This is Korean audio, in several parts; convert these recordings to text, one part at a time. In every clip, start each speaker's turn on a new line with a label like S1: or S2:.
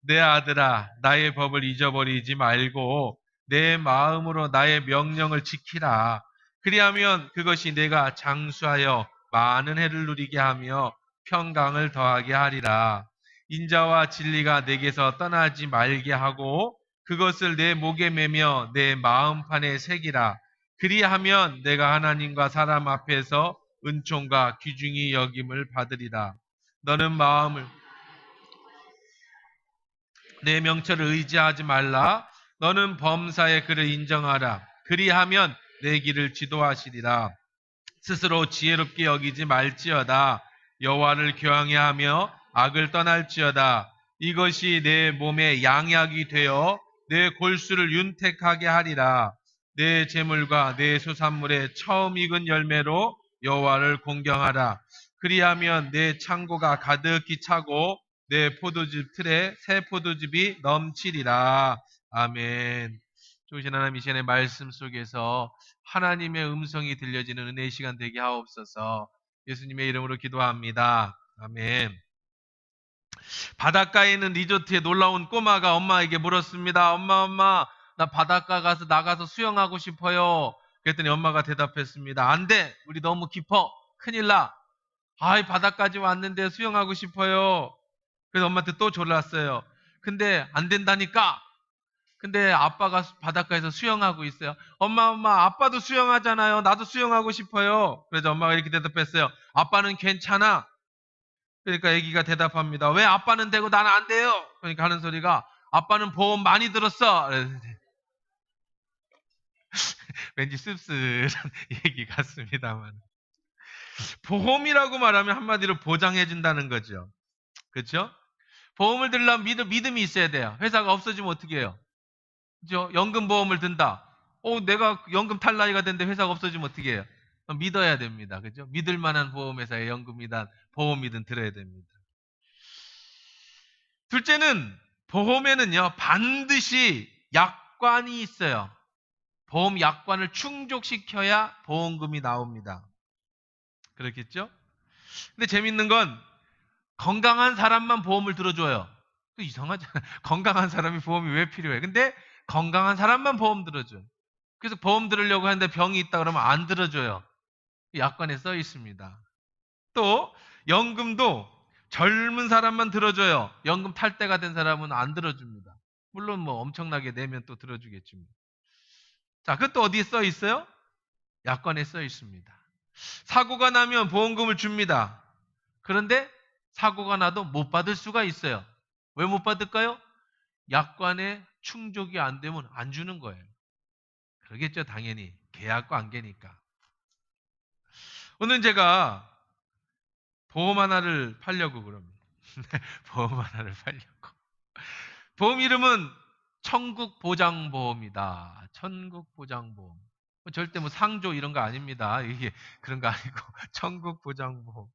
S1: 내 아들아, 나의 법을 잊어버리지 말고 내 마음으로 나의 명령을 지키라. 그리하면 그것이 내가 장수하여 많은 해를 누리게 하며 평강을 더하게 하리라. 인자와 진리가 내게서 떠나지 말게 하고 그것을 내 목에 매며 내 마음판에 새기라. 그리하면 내가 하나님과 사람 앞에서 은총과 귀중히 여김을 받으리라. 너는 마음을 내 명철을 의지하지 말라. 너는 범사의 그를 인정하라. 그리하면 내 길을 지도하시리라. 스스로 지혜롭게 여기지 말지어다. 여호와를 교항해 하며 악을 떠날지어다. 이것이 내 몸에 양약이 되어 내 골수를 윤택하게 하리라. 내 재물과 내 수산물의 처음 익은 열매로 여호와를 공경하라. 그리하면 내 창고가 가득히 차고 내 포도즙 틀에 새 포도즙이 넘치리라. 아멘. 좋으신 하나님, 이 시간의 말씀 속에서 하나님의 음성이 들려지는 은혜의 시간 되게 하옵소서. 예수님의 이름으로 기도합니다. 아멘. 바닷가에 있는 리조트에 놀라운 꼬마가 엄마에게 물었습니다. 엄마, 나 바닷가 가서 나가서 수영하고 싶어요. 그랬더니 엄마가 대답했습니다. 안 돼. 우리 너무 깊어. 큰일 나. 아이, 바닷가까지 왔는데 수영하고 싶어요. 그래서 엄마한테 또 졸랐어요. 근데 안 된다니까. 근데 아빠가 바닷가에서 수영하고 있어요. 엄마, 아빠도 수영하잖아요. 나도 수영하고 싶어요. 그래서 엄마가 이렇게 대답했어요. 아빠는 괜찮아. 그러니까 아기가 대답합니다. 왜 아빠는 되고 나는 안 돼요? 그러니까 하는 소리가 아빠는 보험 많이 들었어. 왠지 씁쓸한 얘기 같습니다만. 보험이라고 말하면 한마디로 보장해 준다는 거죠. 그렇죠? 보험을 들려면 믿음이 있어야 돼요. 회사가 없어지면 어떻게 해요? 그죠? 연금보험을 든다. 내가 연금 탈 나이가 됐는데 회사가 없어지면 어떻게 해요? 믿어야 됩니다. 그죠? 믿을 만한 보험회사의 연금이든 보험이든 들어야 됩니다. 둘째는 보험에는요, 반드시 약관이 있어요. 보험 약관을 충족시켜야 보험금이 나옵니다. 그렇겠죠? 근데 재밌는 건 건강한 사람만 보험을 들어줘요. 이상하잖아요. 건강한 사람이 보험이 왜 필요해? 근데 건강한 사람만 보험 들어줘요. 그래서 보험 들으려고 하는데 병이 있다 그러면 안 들어줘요. 약관에 써 있습니다. 또 연금도 젊은 사람만 들어줘요. 연금 탈때가 된 사람은 안 들어줍니다. 물론 뭐 엄청나게 내면 또 들어주겠지만. 자, 그것도 어디에 써 있어요? 약관에 써 있습니다. 사고가 나면 보험금을 줍니다. 그런데 사고가 나도 못 받을 수가 있어요. 왜 못 받을까요? 약관에 충족이 안 되면 안 주는 거예요. 그러겠죠, 당연히. 계약 관계니까. 오늘 제가 보험 하나를 팔려고 그럽니다. 보험 하나를 팔려고. 보험 이름은 천국보장보험이다. 천국보장보험. 절대 뭐 상조 이런 거 아닙니다. 이게 그런 거 아니고 천국보장보험.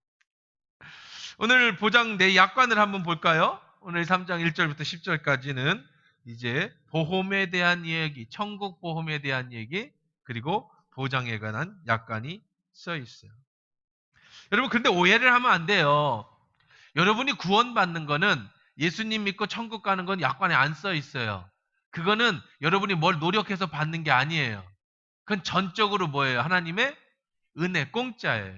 S1: 오늘 보장 내 약관을 한번 볼까요? 오늘 3장 1절부터 10절까지는 이제 보험에 대한 이야기, 천국보험에 대한 얘기, 그리고 보장에 관한 약관이 써 있어요. 여러분, 근데 오해를 하면 안 돼요. 여러분이 구원받는 거는 예수님 믿고 천국 가는 건 약관에 안 써 있어요. 그거는 여러분이 뭘 노력해서 받는 게 아니에요. 그건 전적으로 뭐예요? 하나님의 은혜, 공짜예요.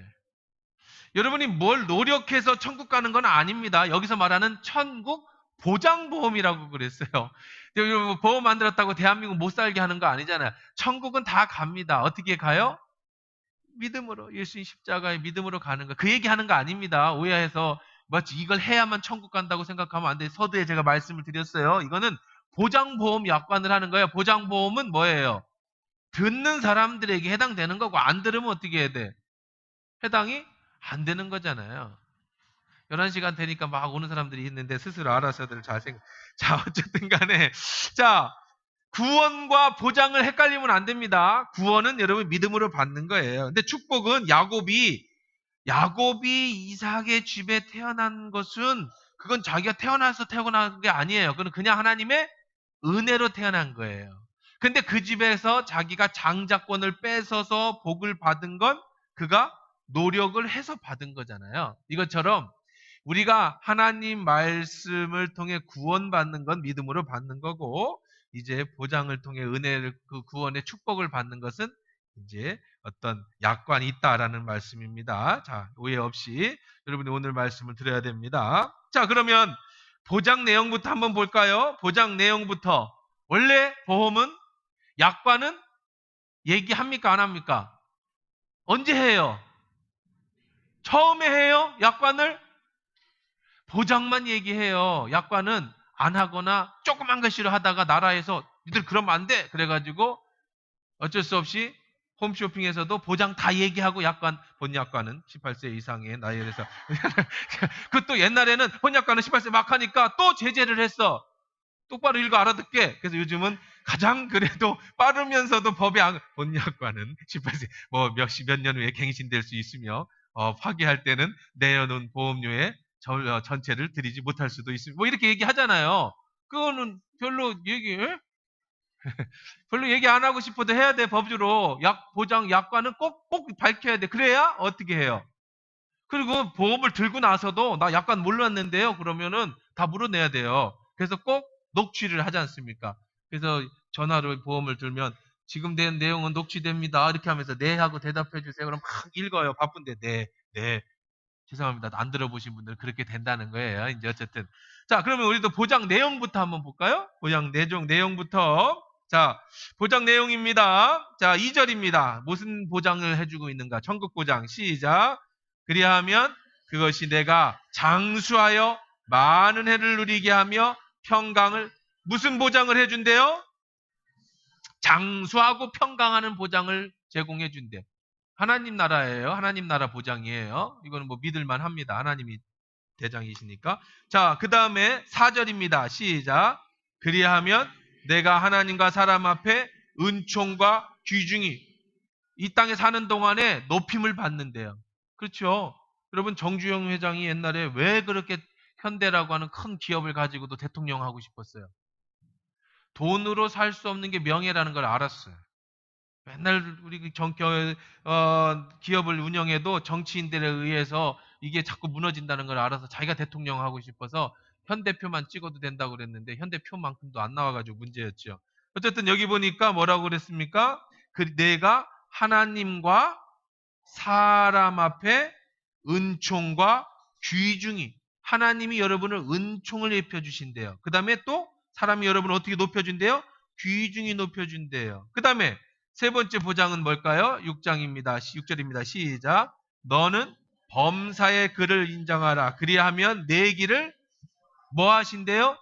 S1: 여러분이 뭘 노력해서 천국 가는 건 아닙니다. 여기서 말하는 천국 보장보험이라고 그랬어요. 여러분 뭐 보험 만들었다고 대한민국 못 살게 하는 거 아니잖아요. 천국은 다 갑니다. 어떻게 가요? 믿음으로, 예수님 십자가의 믿음으로 가는 거. 그 얘기하는 거 아닙니다. 오해해서 마치 이걸 해야만 천국 간다고 생각하면 안 돼. 서두에 제가 말씀을 드렸어요. 이거는 보장보험 약관을 하는 거예요. 보장보험은 뭐예요? 듣는 사람들에게 해당되는 거고 안 들으면 어떻게 해야 돼? 해당이 안 되는 거잖아요. 11시간 되니까 막 오는 사람들이 있는데 스스로 알아서들 잘 생각. 자, 어쨌든 간에. 자, 구원과 보장을 헷갈리면 안 됩니다. 구원은 여러분 믿음으로 받는 거예요. 근데 축복은 야곱이 이삭의 집에 태어난 것은 그건 자기가 태어나서 태어난 게 아니에요. 그건 그냥 하나님의 은혜로 태어난 거예요. 근데 그 집에서 자기가 장자권을 뺏어서 복을 받은 건 그가 노력을 해서 받은 거잖아요. 이것처럼 우리가 하나님 말씀을 통해 구원받는 건 믿음으로 받는 거고, 이제 보장을 통해 은혜를, 그 구원의 축복을 받는 것은 이제 어떤 약관이 있다라는 말씀입니다. 자, 오해 없이 여러분이 오늘 말씀을 들어야 됩니다. 자, 그러면 보장 내용부터 한번 볼까요? 보장 내용부터. 원래 보험은, 약관은 얘기합니까? 안 합니까? 언제 해요? 처음에 해요? 약관을? 보장만 얘기해요. 약관은 안 하거나 조그만 것이라 하다가 나라에서 니들 그러면 안 돼. 그래가지고 어쩔 수 없이 홈쇼핑에서도 보장 다 얘기하고 약관, 본약관은 18세 이상의 나이에서. 그것도 옛날에는 본약관은 18세 막 하니까 또 제재를 했어. 똑바로 읽어 알아듣게. 그래서 요즘은 가장 그래도 빠르면서도 법의 본약관은 18세 뭐 몇 년 후에 갱신될 수 있으며 파기할 때는 내어놓은 보험료의 전체를 드리지 못할 수도 있습니다. 뭐 이렇게 얘기하잖아요. 그거는 별로 얘기 안 하고 싶어도 해야 돼. 법주로 보장 약관은 꼭 밝혀야 돼. 그래야 어떻게 해요? 그리고 보험을 들고 나서도 나 약관 몰랐는데요. 그러면은 다 물어내야 돼요. 그래서 꼭 녹취를 하지 않습니까? 그래서 전화로 보험을 들면 지금 된 내용은 녹취됩니다. 이렇게 하면서 네 하고 대답해 주세요. 그럼 막 읽어요. 바쁜데 네. 죄송합니다. 안 들어보신 분들 그렇게 된다는 거예요. 이제 어쨌든. 자, 그러면 우리도 보장 내용부터 한번 볼까요? 보장 내용부터. 자, 보장 내용입니다. 자, 2절입니다. 무슨 보장을 해주고 있는가? 천국 보장. 시작. 그리하면 그것이 내가 장수하여 많은 해를 누리게 하며 평강을, 무슨 보장을 해준대요? 장수하고 평강하는 보장을 제공해 준대. 하나님 나라예요. 하나님 나라 보장이에요. 이거는 뭐 믿을만 합니다. 하나님이 대장이시니까. 자, 그 다음에 4절입니다. 시작. 그리하면 내가 하나님과 사람 앞에 은총과 귀중히 이 땅에 사는 동안에 높임을 받는데요. 그렇죠. 여러분, 정주영 회장이 옛날에 왜 그렇게 현대라고 하는 큰 기업을 가지고도 대통령 하고 싶었어요? 돈으로 살 수 없는 게 명예라는 걸 알았어요. 맨날 우리 기업을 운영해도 정치인들에 의해서 이게 자꾸 무너진다는 걸 알아서 자기가 대통령 하고 싶어서 현대표만 찍어도 된다고 그랬는데 현대표만큼도 안 나와가지고 문제였죠. 어쨌든 여기 보니까 뭐라고 그랬습니까? 내가 하나님과 사람 앞에 은총과 귀중히, 하나님이 여러분을 은총을 입혀주신대요. 그 다음에 또 사람이 여러분을 어떻게 높여준대요? 귀중히 높여준대요. 그 다음에 세 번째 보장은 뭘까요? 6절입니다. 시작. 너는 범사의 글을 인정하라. 그리하면 내 길을 뭐 하신대요?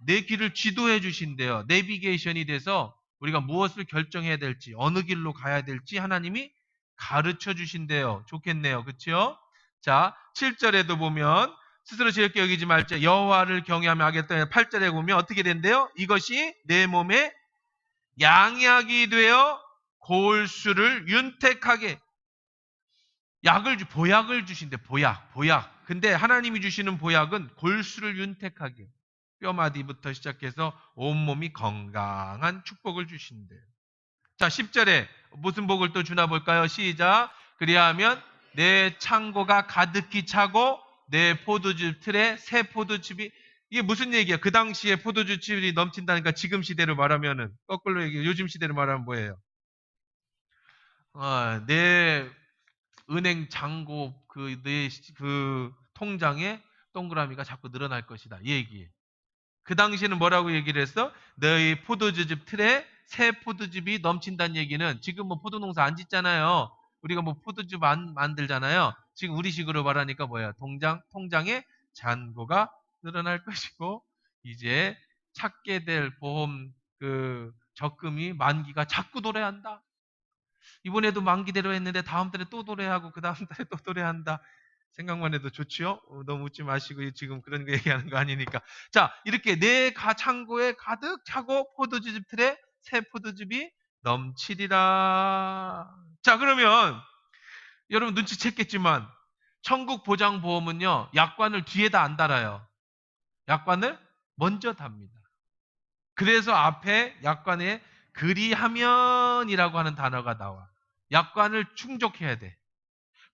S1: 내 길을 지도해 주신대요. 내비게이션이 돼서 우리가 무엇을 결정해야 될지, 어느 길로 가야 될지 하나님이 가르쳐 주신대요. 좋겠네요. 그렇죠? 자, 7절에도 보면 스스로 지혜롭게 여기지 말자. 여호와를 경외하며 하겠다. 8절에 보면 어떻게 된대요? 이것이 내 몸에 양약이 되어 골수를 윤택하게, 보약을 주신대. 보약. 근데 하나님이 주시는 보약은 골수를 윤택하게, 뼈마디부터 시작해서 온몸이 건강한 축복을 주신대요. 자, 10절에 무슨 복을 또 주나 볼까요? 시작. 그리하면 내 창고가 가득히 차고 내 포도즙 틀에 새 포도즙이, 이게 무슨 얘기야? 그 당시에 포도즙이 넘친다니까 지금 시대로 말하면은, 거꾸로 얘기해, 요즘 시대로 말하면 뭐예요? 내 은행 잔고 그 통장에 동그라미가 자꾸 늘어날 것이다. 이 얘기예요. 그 당시에는 뭐라고 얘기를 했어? 너희 포도주즙 틀에 새 포도즙이 넘친다는 얘기는, 지금 뭐 포도농사 안 짓잖아요. 우리가 뭐 포도즙 안 만들잖아요. 지금 우리식으로 말하니까 뭐야? 통장에 잔고가 늘어날 것이고, 이제 찾게 될 보험 적금이 만기가 자꾸 도래한다. 이번에도 만기대로 했는데 다음 달에 또 도래하고 그 다음 달에 또 도래한다. 생각만 해도 좋지요? 너무 웃지 마시고 지금 그런 거 얘기하는 거 아니니까. 자, 이렇게 내 창고에 가득 차고 포도주즙 틀에 새 포도즙이 넘치리라. 자, 그러면 여러분 눈치챘겠지만 천국 보장보험은요, 약관을 뒤에다 안 달아요. 약관을 먼저 답니다. 그래서 앞에 약관에 그리하면이라고 하는 단어가 나와. 약관을 충족해야 돼.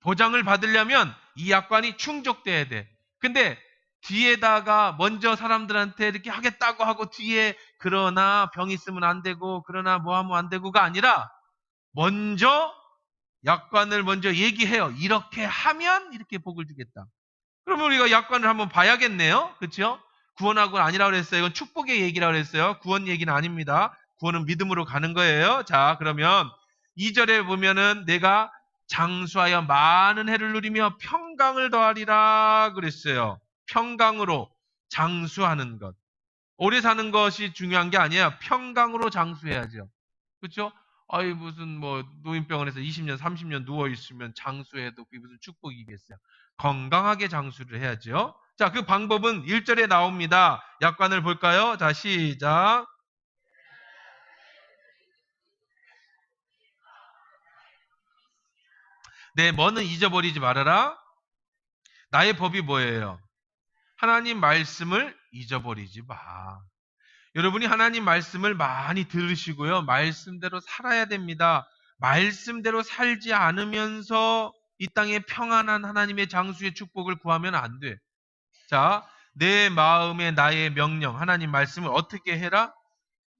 S1: 보장을 받으려면 이 약관이 충족돼야 돼. 근데 뒤에다가 먼저 사람들한테 이렇게 하겠다고 하고 뒤에 그러나 병 있으면 안 되고 그러나 뭐 하면 안 되고가 아니라 먼저 약관을 먼저 얘기해요. 이렇게 하면 이렇게 복을 주겠다. 그러면 우리가 약관을 한번 봐야겠네요. 그렇죠? 구원하고는 아니라고 그랬어요. 이건 축복의 얘기라고 그랬어요. 구원 얘기는 아닙니다. 구원은 믿음으로 가는 거예요. 자, 그러면 2절에 보면은 내가 장수하여 많은 해를 누리며 평강을 더하리라 그랬어요. 평강으로 장수하는 것. 오래 사는 것이 중요한 게 아니에요. 평강으로 장수해야죠. 그렇죠? 아이 무슨 뭐 노인병원에서 20년, 30년 누워 있으면 장수해도 그게 무슨 축복이겠어요. 건강하게 장수를 해야죠. 자, 그 방법은 1절에 나옵니다. 약관을 볼까요? 자, 시작. 내 뭐는 잊어버리지 말아라. 나의 법이 뭐예요? 하나님 말씀을 잊어버리지 마. 여러분이 하나님 말씀을 많이 들으시고요. 말씀대로 살아야 됩니다. 말씀대로 살지 않으면서 이 땅에 평안한 하나님의 장수의 축복을 구하면 안 돼. 자, 내 마음에 나의 명령, 하나님 말씀을 어떻게 해라?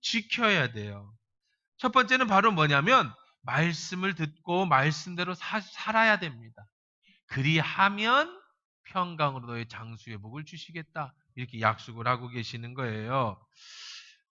S1: 지켜야 돼요. 첫 번째는 바로 뭐냐면 말씀을 듣고 말씀대로 살아야 됩니다. 그리하면 평강으로 너의 장수의 복을 주시겠다. 이렇게 약속을 하고 계시는 거예요.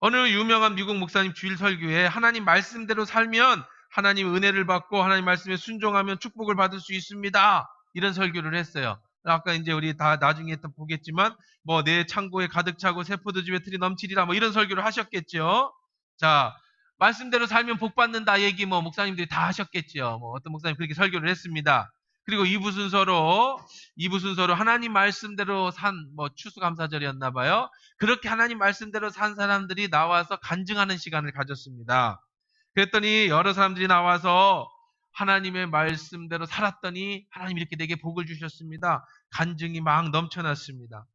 S1: 어느 유명한 미국 목사님 주일 설교에 하나님 말씀대로 살면 하나님 은혜를 받고 하나님 말씀에 순종하면 축복을 받을 수 있습니다. 이런 설교를 했어요. 아까 이제 우리 다 나중에 또 보겠지만 뭐 내 창고에 가득 차고 새 포도즙에 틀이 넘치리라 뭐 이런 설교를 하셨겠죠. 자, 말씀대로 살면 복 받는다 얘기 뭐 목사님들이 다 하셨겠죠. 뭐 어떤 목사님 그렇게 설교를 했습니다. 그리고 2부 순서로 하나님 말씀대로 산 뭐 추수감사절이었나 봐요. 그렇게 하나님 말씀대로 산 사람들이 나와서 간증하는 시간을 가졌습니다. 그랬더니 여러 사람들이 나와서 하나님의 말씀대로 살았더니 하나님 이렇게 내게 복을 주셨습니다. 간증이 막 넘쳐났습니다.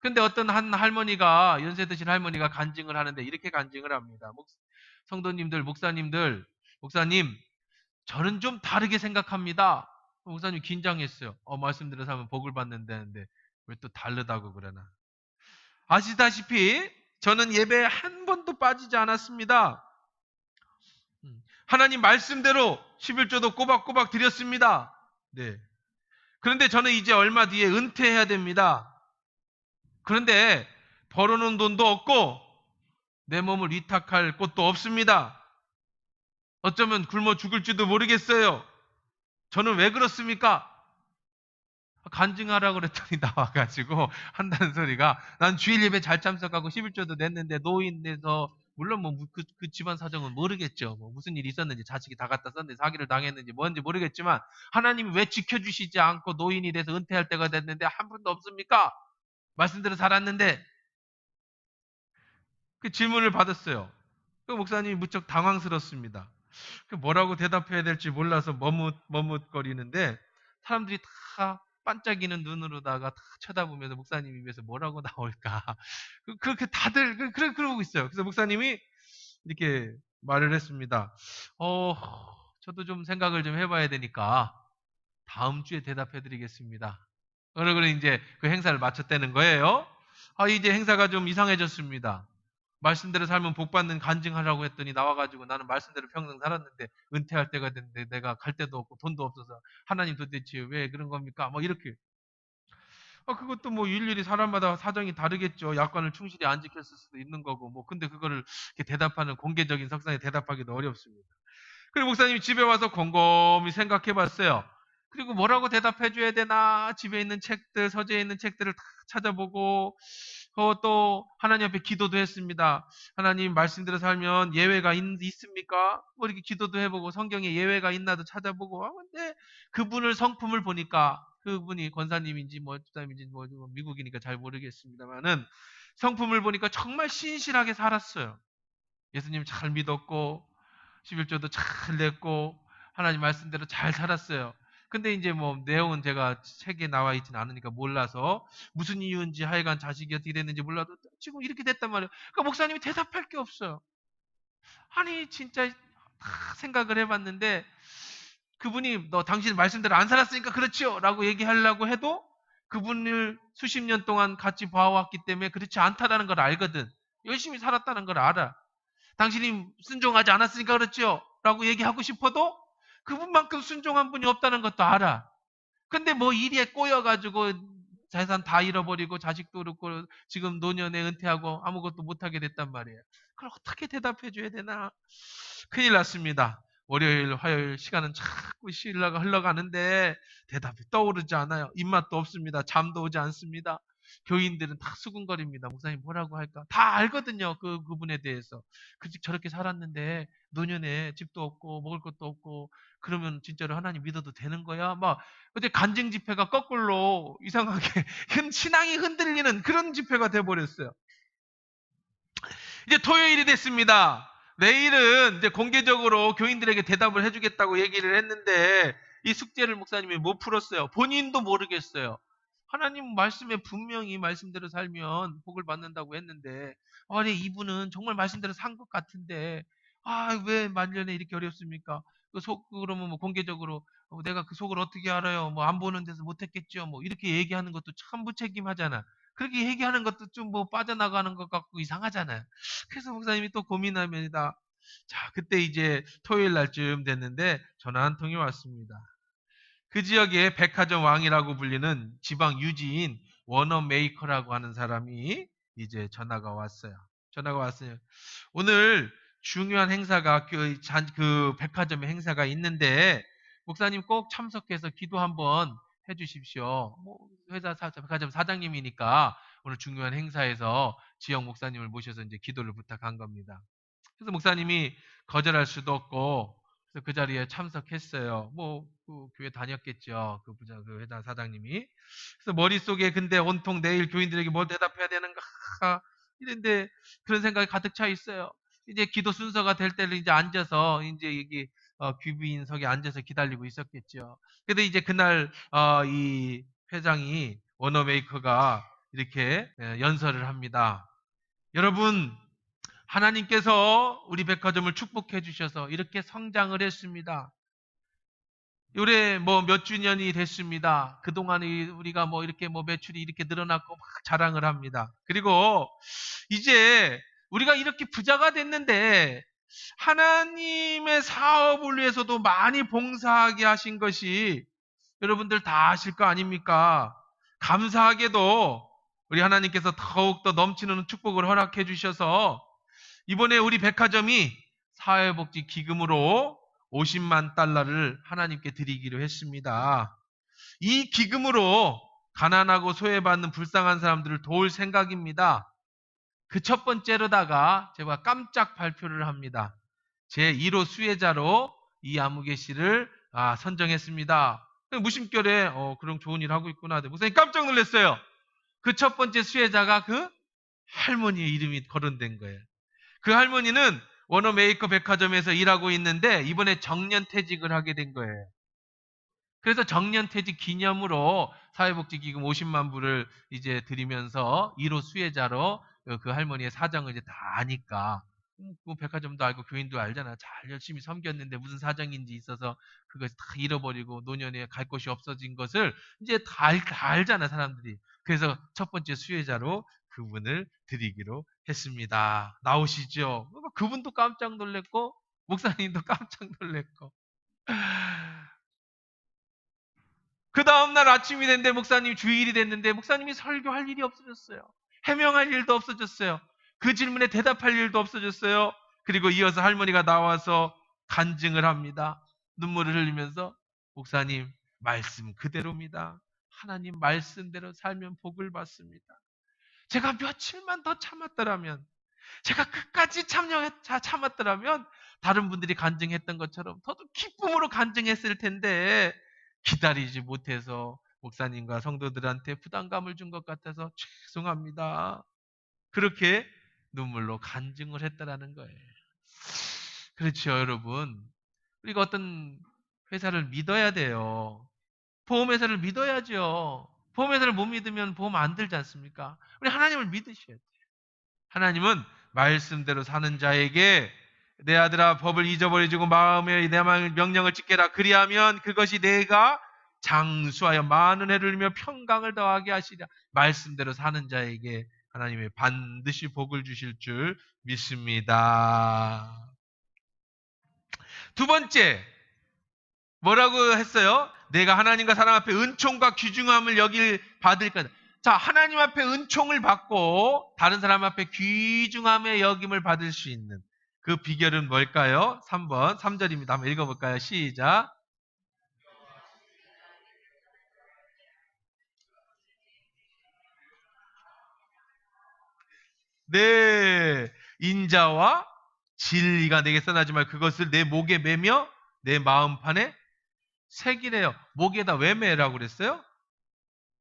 S1: 근데 어떤 한 할머니가 연세 드신 할머니가 간증을 하는데 이렇게 간증을 합니다. 성도님들, 목사님, 저는 좀 다르게 생각합니다. 목사님 긴장했어요. 말씀대로 살면 복을 받는다는데 왜 또 다르다고 그러나. 아시다시피 저는 예배에 한 번도 빠지지 않았습니다. 하나님 말씀대로 11조도 꼬박꼬박 드렸습니다. 네. 그런데 저는 이제 얼마 뒤에 은퇴해야 됩니다. 그런데 벌어놓은 돈도 없고 내 몸을 위탁할 곳도 없습니다. 어쩌면 굶어 죽을지도 모르겠어요. 저는 왜 그렇습니까? 간증하라고 그랬더니 나와가지고 한다는 소리가 난 주일 예배 잘 참석하고 11조도 냈는데 노인에서 물론 뭐 그 집안 사정은 모르겠죠. 뭐 무슨 일이 있었는지 자식이 다 갖다 썼는지 사기를 당했는지 뭔지 모르겠지만 하나님이 왜 지켜주시지 않고 노인이 돼서 은퇴할 때가 됐는데 한 분도 없습니까? 말씀대로 살았는데 그 질문을 받았어요. 그 목사님이 무척 당황스럽습니다. 그 뭐라고 대답해야 될지 몰라서 머뭇거리는데 사람들이 다 반짝이는 눈으로다가 다 쳐다보면서 목사님 입에서 뭐라고 나올까. 그렇게 다들 그러고 있어요. 그래서 목사님이 이렇게 말을 했습니다. 저도 좀 생각을 좀 해봐야 되니까 다음 주에 대답해 드리겠습니다. 그러고 이제 그 행사를 마쳤다는 거예요. 이제 행사가 좀 이상해졌습니다. 말씀대로 살면 복 받는 간증하라고 했더니 나와가지고 나는 말씀대로 평생 살았는데 은퇴할 때가 됐는데 내가 갈 데도 없고 돈도 없어서 하나님 도대체 왜 그런 겁니까? 뭐 이렇게. 그것도 뭐 일일이 사람마다 사정이 다르겠죠. 약관을 충실히 안 지켰을 수도 있는 거고 뭐 근데 그거를 이렇게 대답하는 공개적인 석상에 대답하기도 어렵습니다. 그리고 목사님이 집에 와서 곰곰이 생각해 봤어요. 그리고 뭐라고 대답해 줘야 되나? 집에 있는 책들, 서재에 있는 책들을 다 찾아보고 또 하나님 앞에 기도도 했습니다. 하나님 말씀대로 살면 예외가 있습니까? 뭐 이렇게 기도도 해보고 성경에 예외가 있나도 찾아보고 근데 그분을 성품을 보니까 그분이 권사님인지 뭐 집사님인지 뭐 미국이니까 잘 모르겠습니다만은 성품을 보니까 정말 신실하게 살았어요. 예수님 잘 믿었고 11조도 잘 냈고 하나님 말씀대로 잘 살았어요. 근데 이제 뭐 내용은 제가 책에 나와 있지는 않으니까 몰라서 무슨 이유인지 하여간 자식이 어떻게 됐는지 몰라도 지금 이렇게 됐단 말이에요. 그러니까 목사님이 대답할 게 없어요. 아니 진짜 다 생각을 해봤는데 그분이 너 당신 말씀대로 안 살았으니까 그렇지요 라고 얘기하려고 해도 그분을 수십 년 동안 같이 봐왔기 때문에 그렇지 않다라는 걸 알거든. 열심히 살았다는 걸 알아. 당신이 순종하지 않았으니까 그렇죠? 라고 얘기하고 싶어도 그분만큼 순종한 분이 없다는 것도 알아. 근데 뭐 일에 꼬여가지고 재산 다 잃어버리고 자식도 그렇고 지금 노년에 은퇴하고 아무것도 못하게 됐단 말이에요. 그걸 어떻게 대답해 줘야 되나? 큰일 났습니다. 월요일, 화요일 시간은 자꾸 흘러가는데 대답이 떠오르지 않아요. 입맛도 없습니다. 잠도 오지 않습니다. 교인들은 다 수군거립니다. 목사님 뭐라고 할까? 다 알거든요. 그분에 대해서. 저렇게 살았는데 노년에 집도 없고 먹을 것도 없고 그러면 진짜로 하나님 믿어도 되는 거야? 막 근데 간증 집회가 거꾸로 이상하게 신앙이 흔들리는 그런 집회가 돼버렸어요. 이제 토요일이 됐습니다. 내일은 이제 공개적으로 교인들에게 대답을 해주겠다고 얘기를 했는데 이 숙제를 목사님이 못 풀었어요. 본인도 모르겠어요. 하나님 말씀에 분명히 말씀대로 살면 복을 받는다고 했는데 아니 이분은 정말 말씀대로 산 것 같은데 왜 말년에 이렇게 어렵습니까? 그러면 뭐 공개적으로 내가 그 속을 어떻게 알아요? 뭐 안 보는 데서 못했겠죠. 뭐 이렇게 얘기하는 것도 참 무책임하잖아. 그렇게 얘기하는 것도 좀 뭐 빠져나가는 것 같고 이상하잖아요. 그래서 목사님이 또 고민합니다. 자, 그때 이제 토요일 날쯤 됐는데 전화 한 통이 왔습니다. 그 지역의 백화점 왕이라고 불리는 지방 유지인 워너 메이커라고 하는 사람이 이제 전화가 왔어요. 전화가 왔어요. 오늘 중요한 행사가 그 백화점의 행사가 있는데 목사님 꼭 참석해서 기도 한번 해주십시오. 뭐 백화점 사장님이니까 오늘 중요한 행사에서 지역 목사님을 모셔서 이제 기도를 부탁한 겁니다. 그래서 목사님이 거절할 수도 없고 그래서 그 자리에 참석했어요. 그 교회 다녔겠죠. 그 회사 사장님이. 그래서 머릿속에 근데 온통 내일 교인들에게 뭘 대답해야 되는가 이런데 그런 생각이 가득 차 있어요. 이제 기도 순서가 될 때를 이제 앉아서 이제 여기 귀비인석에 앉아서 기다리고 있었겠죠. 근데 이제 그날 이 회장이 워너메이커가 이렇게 연설을 합니다. 여러분 하나님께서 우리 백화점을 축복해 주셔서 이렇게 성장을 했습니다. 올해 뭐 몇 주년이 됐습니다. 그동안에 우리가 뭐 이렇게 뭐 매출이 이렇게 늘어났고 막 자랑을 합니다. 그리고 이제 우리가 이렇게 부자가 됐는데 하나님의 사업을 위해서도 많이 봉사하게 하신 것이 여러분들 다 아실 거 아닙니까? 감사하게도 우리 하나님께서 더욱더 넘치는 축복을 허락해 주셔서 이번에 우리 백화점이 사회복지 기금으로 50만 달러를 하나님께 드리기로 했습니다. 이 기금으로 가난하고 소외받는 불쌍한 사람들을 도울 생각입니다. 그 첫 번째로다가 제가 깜짝 발표를 합니다. 제 1호 수혜자로 이 아무개 씨를 선정했습니다. 무심결에 그런 좋은 일 하고 있구나. 목사님 깜짝 놀랐어요. 그 첫 번째 수혜자가 그 할머니의 이름이 거론된 거예요. 그 할머니는 워너메이커 백화점에서 일하고 있는데 이번에 정년퇴직을 하게 된 거예요. 그래서 정년퇴직 기념으로 사회복지기금 50만 불을 이제 드리면서 1호 수혜자로 그 할머니의 사정을 이제 다 아니까 그 백화점도 알고 교인도 알잖아. 잘 열심히 섬겼는데 무슨 사정인지 있어서 그것을 다 잃어버리고 노년에 갈 곳이 없어진 것을 이제 다 알잖아 사람들이. 그래서 첫 번째 수혜자로 그분을 드리기로 했습니다. 나오시죠? 그분도 깜짝 놀랐고 목사님도 깜짝 놀랐고 그 다음날 아침이 됐는데 목사님 주일이 됐는데 목사님이 설교할 일이 없어졌어요. 해명할 일도 없어졌어요. 그 질문에 대답할 일도 없어졌어요. 그리고 이어서 할머니가 나와서 간증을 합니다. 눈물을 흘리면서 목사님 말씀 그대로입니다. 하나님 말씀대로 살면 복을 받습니다. 제가 며칠만 더 참았더라면 제가 끝까지 참았더라면 다른 분들이 간증했던 것처럼 저도 기쁨으로 간증했을 텐데 기다리지 못해서 목사님과 성도들한테 부담감을 준 것 같아서 죄송합니다. 그렇게 눈물로 간증을 했다라는 거예요. 그렇죠, 여러분. 우리가 어떤 회사를 믿어야 돼요. 보험회사를 믿어야죠. 보험회사를 못 믿으면 보험 안 들지 않습니까? 우리 하나님을 믿으셔야 돼요. 하나님은 말씀대로 사는 자에게 내 아들아 법을 잊어버리고 마음에 내 명령을 지켜라. 그리하면 그것이 내가 장수하여 많은 해를 누리며 평강을 더하게 하시랴. 말씀대로 사는 자에게 하나님의 반드시 복을 주실 줄 믿습니다. 두 번째, 뭐라고 했어요? 내가 하나님과 사람 앞에 은총과 귀중함을 여길 받을 거다. 자, 하나님 앞에 은총을 받고 다른 사람 앞에 귀중함의 여김을 받을 수 있는 그 비결은 뭘까요? 3번, 3절입니다. 한번 읽어볼까요? 시작. 네, 인자와 진리가 내게 써나지 말 그것을 내 목에 매며 내 마음판에 새기래요. 목에다 왜 매라고 그랬어요?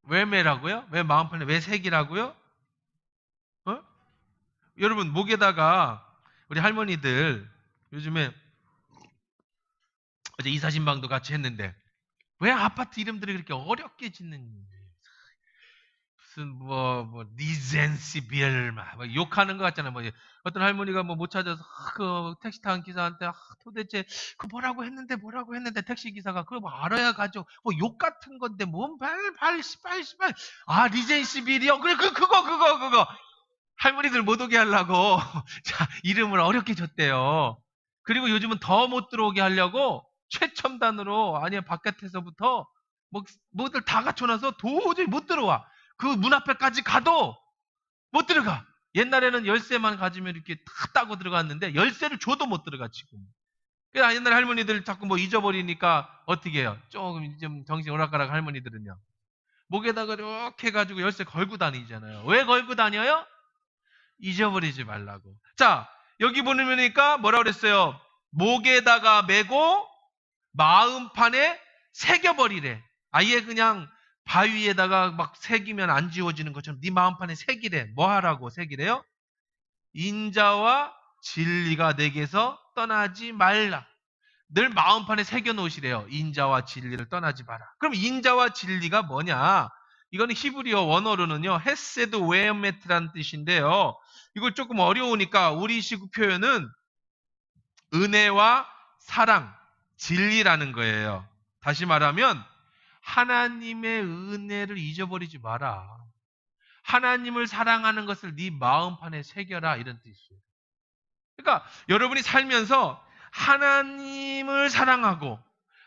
S1: 왜 매라고요? 왜 마음판에 왜 새기라고요? 어? 여러분, 목에다가 우리 할머니들 요즘에 어제 이사 신방도 같이 했는데 왜 아파트 이름들이 그렇게 어렵게 짓는지 무슨 리젠시 비엘마 욕하는 것 같잖아요. 어떤 할머니가 못 찾아서 그 택시 타는 기사한테 도대체 그 뭐라고 했는데 택시 기사가 그거 알아야 가죠. 욕 같은 건데 발발 리젠시 비엘이요. 그래 그거 할머니들 못 오게 하려고 자 이름을 어렵게 줬대요. 그리고 요즘은 더 못 들어오게 하려고 최첨단으로 아니 바깥에서부터 뭐들 다 갖춰놔서 도저히 못 들어와. 그 문 앞에까지 가도 못 들어가. 옛날에는 열쇠만 가지면 이렇게 다 따고 들어갔는데 열쇠를 줘도 못 들어가 지금. 그래서 옛날 할머니들 자꾸 잊어버리니까 어떻게 해요? 조금 좀 정신 오락가락 할머니들은요. 목에다가 이렇게 해가지고 열쇠 걸고 다니잖아요. 왜 걸고 다녀요? 잊어버리지 말라고. 자, 여기 보니까 뭐라고 그랬어요? 목에다가 메고 마음판에 새겨버리래. 아예 그냥 바위에다가 막 새기면 안 지워지는 것처럼 네 마음판에 새기래. 뭐 하라고 새기래요? 인자와 진리가 내게서 떠나지 말라. 늘 마음판에 새겨놓으시래요. 인자와 진리를 떠나지 마라. 그럼 인자와 진리가 뭐냐? 이거는 히브리어 원어로는요. 헤세드 웨어메트라는 뜻인데요. 이걸 조금 어려우니까 우리식 표현은 은혜와 사랑, 진리라는 거예요. 다시 말하면 하나님의 은혜를 잊어버리지 마라. 하나님을 사랑하는 것을 네 마음판에 새겨라 이런 뜻이에요. 그러니까 여러분이 살면서 하나님을 사랑하고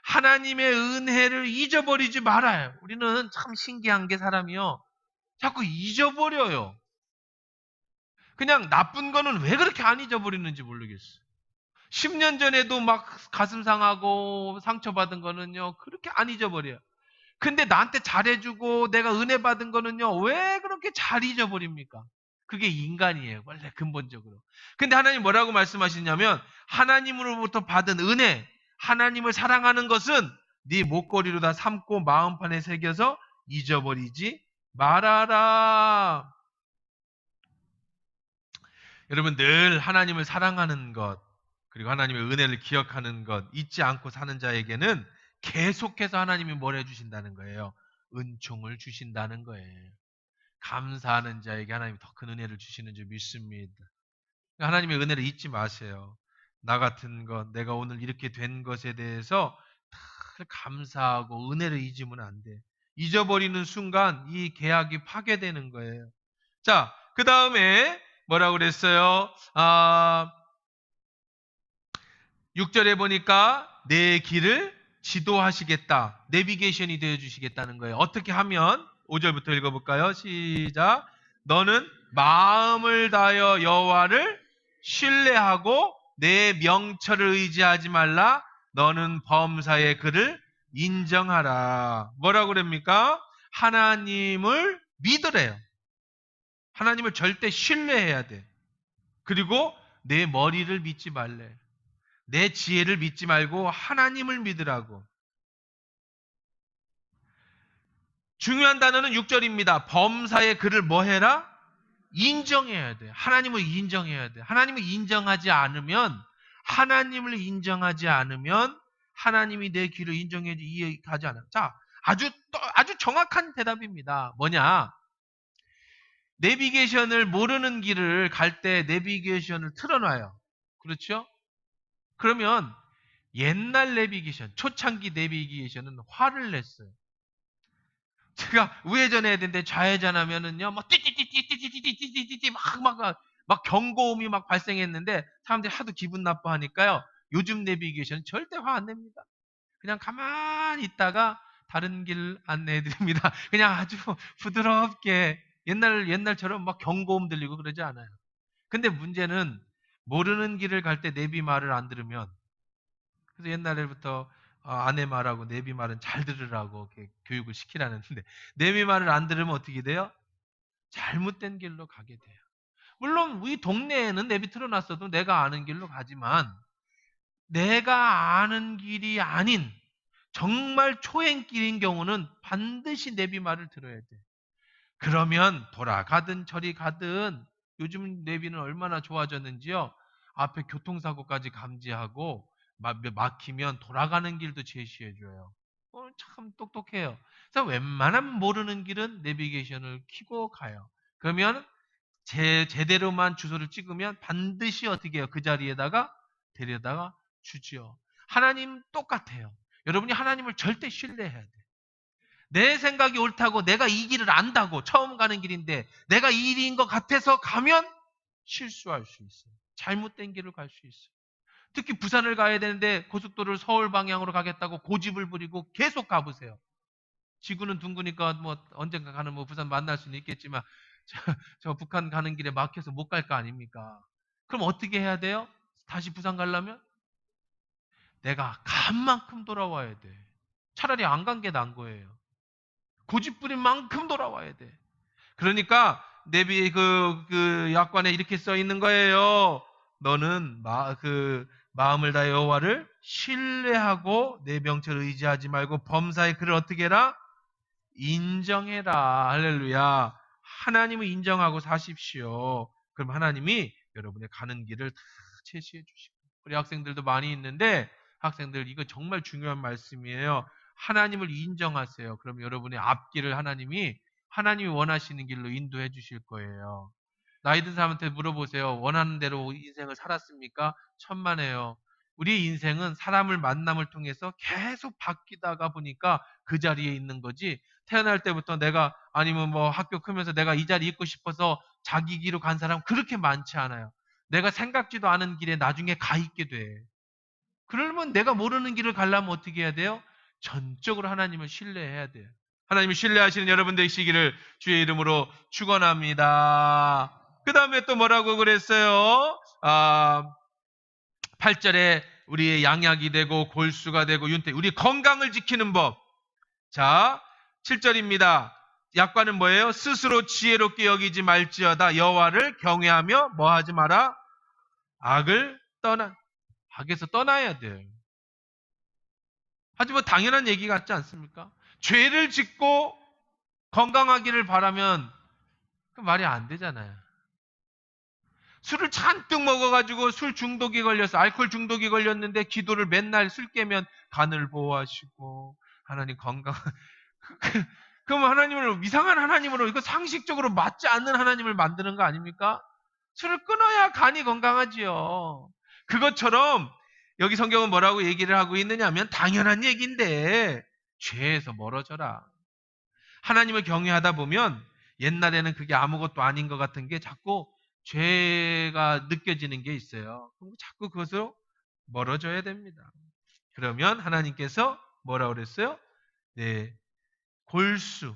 S1: 하나님의 은혜를 잊어버리지 말아요. 우리는 참 신기한 게 사람이요. 자꾸 잊어버려요. 그냥 나쁜 거는 왜 그렇게 안 잊어버리는지 모르겠어요. 10년 전에도 막 가슴 상하고 상처받은 거는요. 그렇게 안 잊어버려요. 근데 나한테 잘해주고 내가 은혜 받은 거는요. 왜 그렇게 잘 잊어버립니까? 그게 인간이에요. 원래 근본적으로. 근데 하나님 뭐라고 말씀하시냐면 하나님으로부터 받은 은혜, 하나님을 사랑하는 것은 네 목걸이로 다 삼고 마음판에 새겨서 잊어버리지 말아라. 여러분 늘 하나님을 사랑하는 것 그리고 하나님의 은혜를 기억하는 것 잊지 않고 사는 자에게는 계속해서 하나님이 뭘 해주신다는 거예요. 은총을 주신다는 거예요. 감사하는 자에게 하나님이 더 큰 은혜를 주시는 줄 믿습니다. 하나님의 은혜를 잊지 마세요. 나 같은 것, 내가 오늘 이렇게 된 것에 대해서 다 감사하고 은혜를 잊으면 안 돼. 잊어버리는 순간 이 계약이 파괴되는 거예요. 자, 그 다음에 뭐라고 그랬어요? 6절에 보니까 내 길을 지도하시겠다. 내비게이션이 되어주시겠다는 거예요. 어떻게 하면? 5절부터 읽어볼까요? 시작. 너는 마음을 다하여 여호와를 신뢰하고 내 명철을 의지하지 말라. 너는 범사의 그를 인정하라. 뭐라고 그럽니까? 하나님을 믿으래요. 하나님을 절대 신뢰해야 돼. 그리고 내 머리를 믿지 말래. 내 지혜를 믿지 말고 하나님을 믿으라고. 중요한 단어는 6절입니다. 범사의 그를 뭐 해라? 인정해야 돼. 하나님을 인정해야 돼. 하나님을 인정하지 않으면 하나님이 내 길을 인정해야지 이해하지 않아. 자, 아주 정확한 대답입니다. 뭐냐? 내비게이션을 모르는 길을 갈 때 내비게이션을 틀어놔요. 그렇죠? 그러면 옛날 내비게이션, 초창기 내비게이션은 화를 냈어요. 제가 우회전해야 되는데 좌회전하면은요, 막 띠띠띠띠띠띠띠띠띠띠 막 경고음이 막 발생했는데 사람들이 하도 기분 나빠하니까요. 요즘 내비게이션은 절대 화 안 냅니다. 그냥 가만히 있다가 다른 길 안내해 드립니다. 그냥 아주 부드럽게 옛날처럼 막 경고음 들리고 그러지 않아요. 근데 문제는 모르는 길을 갈 때 내비 말을 안 들으면, 그래서 옛날에부터 아내 말하고 내비 말은 잘 들으라고 이렇게 교육을 시키라는데 내비 말을 안 들으면 어떻게 돼요? 잘못된 길로 가게 돼요. 물론 우리 동네에는 내비 틀어놨어도 내가 아는 길로 가지만 내가 아는 길이 아닌 정말 초행길인 경우는 반드시 내비 말을 들어야 돼. 그러면 돌아가든 저리 가든 요즘 내비는 얼마나 좋아졌는지요. 앞에 교통사고까지 감지하고 막히면 돌아가는 길도 제시해줘요. 참 똑똑해요. 그래서 웬만하면 모르는 길은 내비게이션을 켜고 가요. 그러면 제대로만 주소를 찍으면 반드시 어떻게 해요? 그 자리에다가 데려다가 주지요. 하나님 똑같아요. 여러분이 하나님을 절대 신뢰해야 돼. 내 생각이 옳다고 내가 이 길을 안다고 처음 가는 길인데 내가 이 일인 것 같아서 가면 실수할 수 있어요. 잘못된 길을 갈 수 있어요. 특히 부산을 가야 되는데 고속도로를 서울 방향으로 가겠다고 고집을 부리고 계속 가보세요. 지구는 둥그니까 뭐 언젠가 가는 뭐 부산 만날 수는 있겠지만 저, 저 북한 가는 길에 막혀서 못 갈 거 아닙니까? 그럼 어떻게 해야 돼요? 다시 부산 가려면 내가 간 만큼 돌아와야 돼. 차라리 안 간 게 나은 거예요. 고집 부린 만큼 돌아와야 돼. 그러니까 내비 그 약관에 이렇게 써 있는 거예요. 너는 마음을 다해 여호와를 신뢰하고 내 명철을 의지하지 말고 범사의 그를 어떻게 해라? 인정해라. 할렐루야. 하나님을 인정하고 사십시오. 그럼 하나님이 여러분의 가는 길을 다 제시해 주시고. 우리 학생들도 많이 있는데 학생들 이거 정말 중요한 말씀이에요. 하나님을 인정하세요. 그럼 여러분의 앞길을 하나님이 원하시는 길로 인도해 주실 거예요. 나이 든 사람한테 물어보세요. 원하는 대로 인생을 살았습니까? 천만에요. 우리 인생은 사람을 만남을 통해서 계속 바뀌다가 보니까 그 자리에 있는 거지. 태어날 때부터 내가 아니면 뭐 학교 크면서 내가 이 자리에 있고 싶어서 자기 길로 간 사람 그렇게 많지 않아요. 내가 생각지도 않은 길에 나중에 가 있게 돼. 그러면 내가 모르는 길을 가려면 어떻게 해야 돼요? 전적으로 하나님을 신뢰해야 돼요. 하나님을 신뢰하시는 여러분 되시기를 주의 이름으로 축원합니다. 그 다음에 또 뭐라고 그랬어요? 8절에 우리의 양약이 되고 골수가 되고 우리 건강을 지키는 법. 자, 7절입니다. 약관은 뭐예요? 스스로 지혜롭게 여기지 말지어다 여호와를 경외하며 뭐 하지 마라? 악에서 떠나야 돼요. 하지만 당연한 얘기 같지 않습니까? 죄를 짓고 건강하기를 바라면 그 말이 안 되잖아요. 술을 잔뜩 먹어가지고 술 중독이 걸려서 알코올 중독이 걸렸는데 기도를 맨날 술 깨면 간을 보호하시고 하나님 건강 그럼 하나님을 이상한 하나님으로 이거 상식적으로 맞지 않는 하나님을 만드는 거 아닙니까? 술을 끊어야 간이 건강하지요. 그것처럼 여기 성경은 뭐라고 얘기를 하고 있느냐면 당연한 얘기인데 죄에서 멀어져라. 하나님을 경외하다 보면 옛날에는 그게 아무것도 아닌 것 같은 게 자꾸 죄가 느껴지는 게 있어요. 그럼 자꾸 그것으로 멀어져야 됩니다. 그러면 하나님께서 뭐라고 그랬어요? 네, 골수,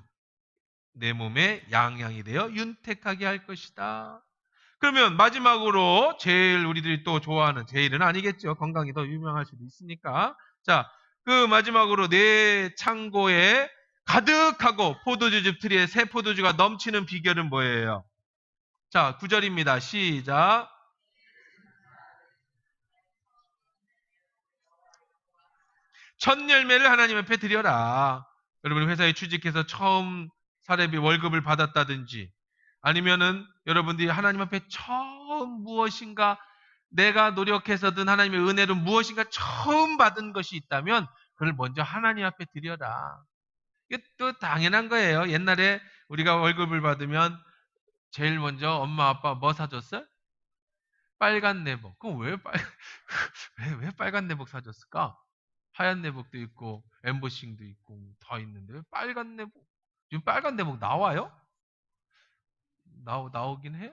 S1: 내 몸에 양양이 되어 윤택하게 할 것이다. 그러면 마지막으로 제일 우리들이 또 좋아하는 제일은 아니겠죠. 건강이 더 유명할 수도 있으니까. 자, 그 마지막으로 내 창고에 가득하고 포도주즙 트리에 새 포도주가 넘치는 비결은 뭐예요? 자, 9절입니다. 시작. 첫 열매를 하나님 앞에 드려라. 여러분 회사에 취직해서 처음 사례비 월급을 받았다든지 아니면은 여러분들이 하나님 앞에 처음 무엇인가 내가 노력해서든 하나님의 은혜로 무엇인가 처음 받은 것이 있다면 그걸 먼저 하나님 앞에 드려라. 이게 또 당연한 거예요. 옛날에 우리가 월급을 받으면 제일 먼저 엄마 아빠 뭐 사줬어? 빨간 내복. 그럼 왜 빨간 내복 사줬을까? 하얀 내복도 있고 엠보싱도 있고 다 있는데 왜 빨간 내복? 지금 빨간 대목 나와요? 나오긴 해요?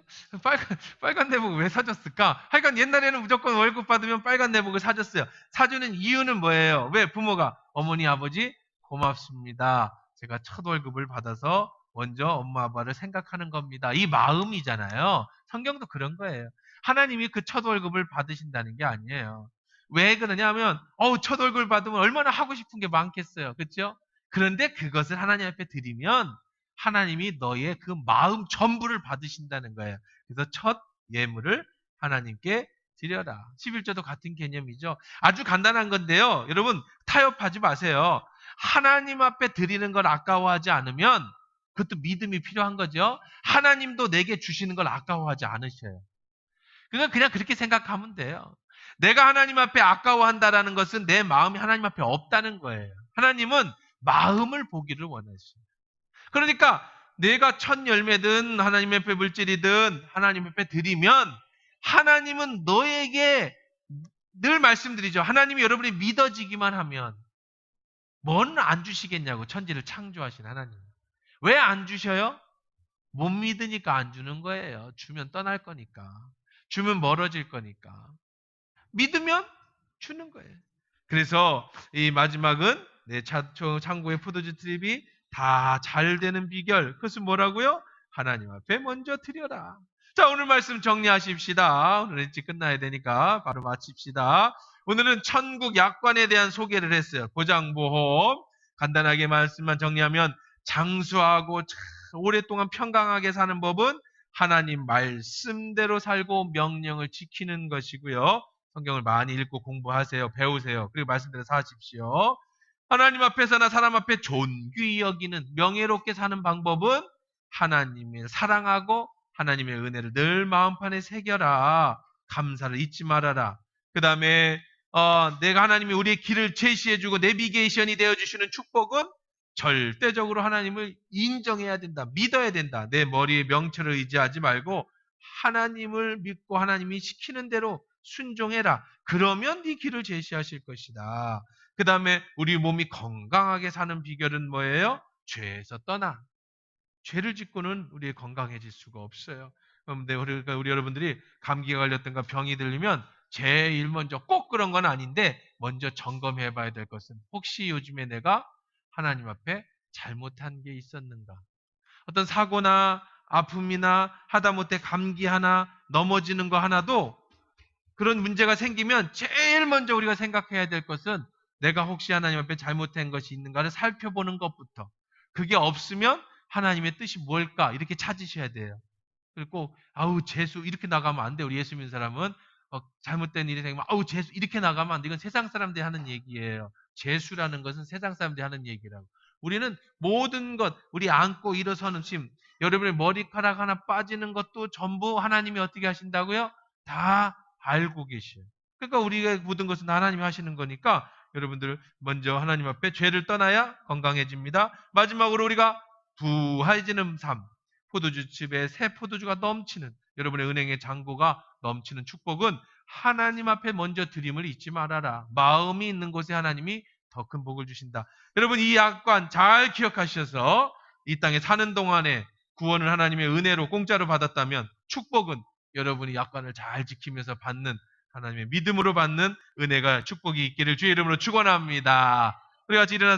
S1: 빨간 대목 왜 사줬을까? 하여간 옛날에는 무조건 월급 받으면 빨간 대목을 사줬어요. 사주는 이유는 뭐예요? 왜? 부모가 어머니 아버지 고맙습니다. 제가 첫 월급을 받아서 먼저 엄마 아빠를 생각하는 겁니다. 이 마음이잖아요. 성경도 그런 거예요. 하나님이 그 첫 월급을 받으신다는 게 아니에요. 왜 그러냐면 첫 월급을 받으면 얼마나 하고 싶은 게 많겠어요. 그렇죠? 그런데 그것을 하나님 앞에 드리면 하나님이 너의 그 마음 전부를 받으신다는 거예요. 그래서 첫 예물을 하나님께 드려라. 11조도 같은 개념이죠. 아주 간단한 건데요. 여러분 타협하지 마세요. 하나님 앞에 드리는 걸 아까워하지 않으면 그것도 믿음이 필요한 거죠. 하나님도 내게 주시는 걸 아까워하지 않으셔요. 그냥 그렇게 생각하면 돼요. 내가 하나님 앞에 아까워한다라는 것은 내 마음이 하나님 앞에 없다는 거예요. 하나님은 마음을 보기를 원하시죠. 그러니까 내가 첫 열매든 하나님 앞에 물질이든 하나님 앞에 드리면 하나님은 너에게 늘 말씀드리죠. 하나님이 여러분이 믿어지기만 하면 뭔 안 주시겠냐고. 천지를 창조하신 하나님. 왜 안 주셔요? 못 믿으니까 안 주는 거예요. 주면 떠날 거니까. 주면 멀어질 거니까. 믿으면 주는 거예요. 그래서 이 마지막은 창고의 포도주 트립이 다 잘 되는 비결. 그것은 뭐라고요? 하나님 앞에 먼저 드려라. 자, 오늘 말씀 정리하십시다. 오늘 일찍 끝나야 되니까 바로 마칩시다. 오늘은 천국 약관에 대한 소개를 했어요. 보장보험. 간단하게 말씀만 정리하면 장수하고 오랫동안 평강하게 사는 법은 하나님 말씀대로 살고 명령을 지키는 것이고요. 성경을 많이 읽고 공부하세요. 배우세요. 그리고 말씀대로 사십시오. 하나님 앞에서나 사람 앞에 존귀히 여기는 명예롭게 사는 방법은 하나님을 사랑하고 하나님의 은혜를 늘 마음판에 새겨라. 감사를 잊지 말아라. 그 다음에 내가 하나님이 우리의 길을 제시해주고 내비게이션이 되어주시는 축복은 절대적으로 하나님을 인정해야 된다. 믿어야 된다. 내 머리에 명철을 의지하지 말고 하나님을 믿고 하나님이 시키는 대로 순종해라. 그러면 네 길을 제시하실 것이다. 그 다음에 우리 몸이 건강하게 사는 비결은 뭐예요? 죄에서 떠나. 죄를 짓고는 우리 건강해질 수가 없어요. 그런데 우리 여러분들이 감기가 걸렸던가 병이 들리면 제일 먼저 꼭 그런 건 아닌데 먼저 점검해 봐야 될 것은 혹시 요즘에 내가 하나님 앞에 잘못한 게 있었는가? 어떤 사고나 아픔이나 하다못해 감기 하나 넘어지는 거 하나도 그런 문제가 생기면 제일 먼저 우리가 생각해야 될 것은 내가 혹시 하나님 앞에 잘못한 것이 있는가를 살펴보는 것부터. 그게 없으면 하나님의 뜻이 뭘까? 이렇게 찾으셔야 돼요. 그리고 재수 이렇게 나가면 안 돼. 우리 예수 믿는 사람은 잘못된 일이 생기면 재수 이렇게 나가면 안 돼. 이건 세상 사람들이 하는 얘기예요. 재수라는 것은 세상 사람들이 하는 얘기라고. 우리는 모든 것, 우리 안고 일어서는 심, 여러분의 머리카락 하나 빠지는 것도 전부 하나님이 어떻게 하신다고요? 다 알고 계셔요. 그러니까 우리가 모든 것은 하나님이 하시는 거니까 여러분들 먼저 하나님 앞에 죄를 떠나야 건강해집니다. 마지막으로 우리가 부하해지는 삶, 포도주집에 새 포도주가 넘치는 여러분의 은행의 잔고가 넘치는 축복은 하나님 앞에 먼저 드림을 잊지 말아라. 마음이 있는 곳에 하나님이 더 큰 복을 주신다. 여러분 이 약관 잘 기억하셔서 이 땅에 사는 동안에 구원을 하나님의 은혜로 공짜로 받았다면 축복은 여러분이 약관을 잘 지키면서 받는 하나님의 믿음으로 받는 은혜가 축복이 있기를 주의 이름으로 축원합니다. 우리 같이 일어나서